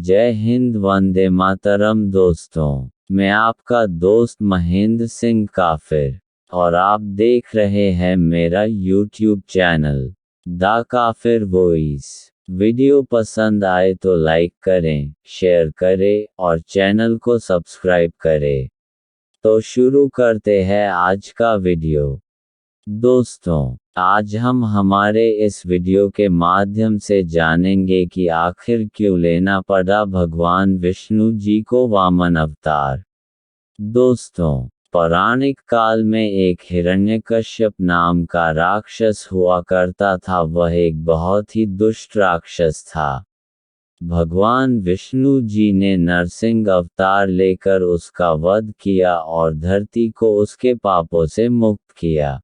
जय हिंद, वंदे मातरम। दोस्तों, मैं आपका दोस्त महेंद्र सिंह काफिर और आप देख रहे हैं मेरा YouTube चैनल द काफिर वॉइस। वीडियो पसंद आए तो लाइक करें, शेयर करें और चैनल को सब्सक्राइब करें। तो शुरू करते हैं आज का वीडियो। दोस्तों, आज हम हमारे इस वीडियो के माध्यम से जानेंगे कि आखिर क्यों लेना पड़ा भगवान विष्णु जी को वामन अवतार। दोस्तों, पौराणिक काल में एक हिरण्यकश्यप नाम का राक्षस हुआ करता था। वह एक बहुत ही दुष्ट राक्षस था। भगवान विष्णु जी ने नरसिंह अवतार लेकर उसका वध किया और धरती को उसके पापों से मुक्त किया।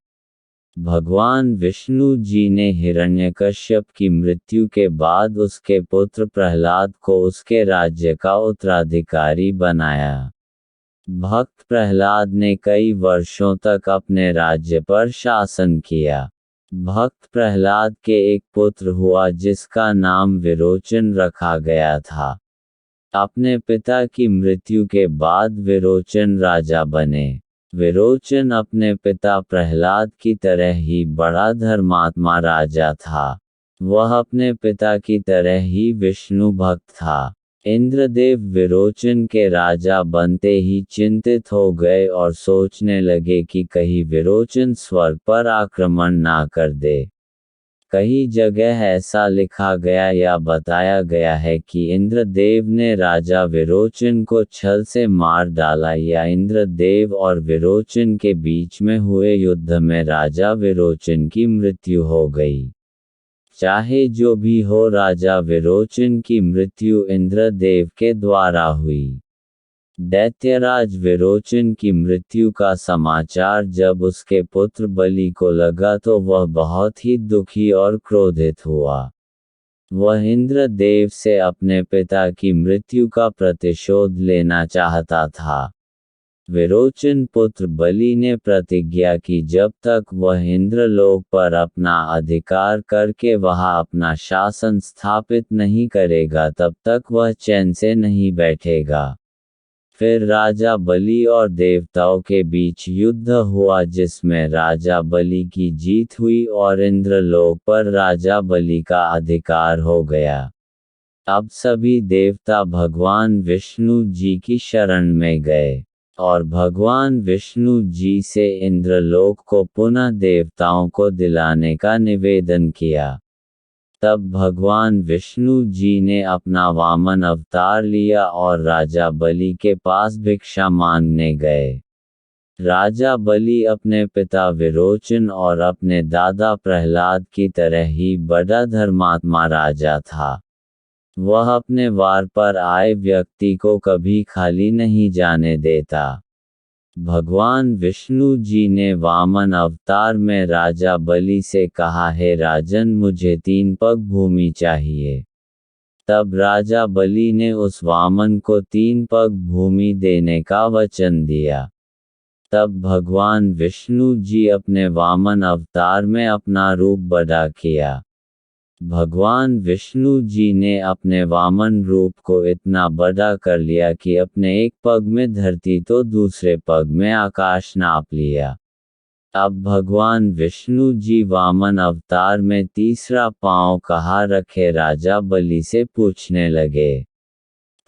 भगवान विष्णु जी ने हिरण्यकश्यप की मृत्यु के बाद उसके पुत्र प्रहलाद को उसके राज्य का उत्तराधिकारी बनाया। भक्त प्रहलाद ने कई वर्षों तक अपने राज्य पर शासन किया। भक्त प्रहलाद के एक पुत्र हुआ जिसका नाम विरोचन रखा गया था। अपने पिता की मृत्यु के बाद विरोचन राजा बने। विरोचन अपने पिता प्रहलाद की तरह ही बड़ा धर्मात्मा राजा था। वह अपने पिता की तरह ही विष्णु भक्त था। इंद्रदेव विरोचन के राजा बनते ही चिंतित हो गए और सोचने लगे कि कहीं विरोचन स्वर्ग पर आक्रमण ना कर दे। कई जगह ऐसा लिखा गया या बताया गया है कि इंद्रदेव ने राजा विरोचन को छल से मार डाला या इंद्रदेव और विरोचन के बीच में हुए युद्ध में राजा विरोचन की मृत्यु हो गई। चाहे जो भी हो, राजा विरोचन की मृत्यु इंद्रदेव के द्वारा हुई। दैत्यराज विरोचन की मृत्यु का समाचार जब उसके पुत्र बलि को लगा तो वह बहुत ही दुखी और क्रोधित हुआ। वह इंद्रदेव से अपने पिता की मृत्यु का प्रतिशोध लेना चाहता था। विरोचन पुत्र बलि ने प्रतिज्ञा की जब तक वह इंद्रलोक पर अपना अधिकार करके वहां अपना शासन स्थापित नहीं करेगा तब तक वह चैन से नहीं बैठेगा। फिर राजा बलि और देवताओं के बीच युद्ध हुआ जिसमें राजा बलि की जीत हुई और इंद्रलोक पर राजा बलि का अधिकार हो गया। अब सभी देवता भगवान विष्णु जी की शरण में गए और भगवान विष्णु जी से इंद्रलोक को पुनः देवताओं को दिलाने का निवेदन किया। तब भगवान विष्णु जी ने अपना वामन अवतार लिया और राजा बलि के पास भिक्षा मांगने गए। राजा बलि अपने पिता विरोचन और अपने दादा प्रहलाद की तरह ही बड़ा धर्मात्मा राजा था। वह अपने वार पर आए व्यक्ति को कभी खाली नहीं जाने देता। भगवान विष्णु जी ने वामन अवतार में राजा बलि से कहा, हे राजन, मुझे 3 पग भूमि चाहिए। तब राजा बलि ने उस वामन को 3 पग भूमि देने का वचन दिया। तब भगवान विष्णु जी अपने वामन अवतार में अपना रूप बड़ा किया। भगवान विष्णु जी ने अपने वामन रूप को इतना बड़ा कर लिया कि अपने एक पग में धरती तो दूसरे पग में आकाश नाप लिया। अब भगवान विष्णु जी वामन अवतार में तीसरा पांव कहाँ रखे राजा बलि से पूछने लगे।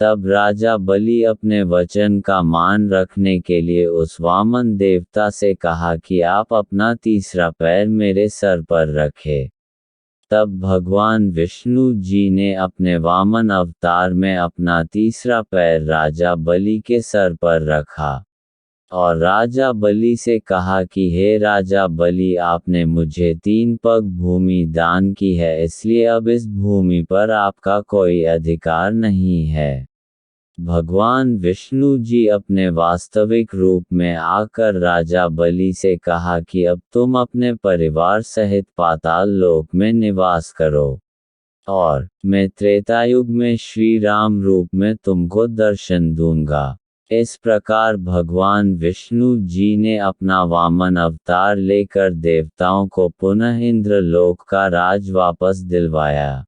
तब राजा बलि अपने वचन का मान रखने के लिए उस वामन देवता से कहा कि आप अपना तीसरा पैर मेरे सर पर रखें। तब भगवान विष्णु जी ने अपने वामन अवतार में अपना तीसरा पैर राजा बलि के सर पर रखा और राजा बलि से कहा कि हे राजा बलि, आपने मुझे 3 पग भूमि दान की है, इसलिए अब इस भूमि पर आपका कोई अधिकार नहीं है। भगवान विष्णु जी अपने वास्तविक रूप में आकर राजा बलि से कहा कि अब तुम अपने परिवार सहित पाताल लोक में निवास करो और मैं त्रेतायुग में श्री राम रूप में तुमको दर्शन दूंगा। इस प्रकार भगवान विष्णु जी ने अपना वामन अवतार लेकर देवताओं को पुनः इंद्रलोक का राज वापस दिलवाया।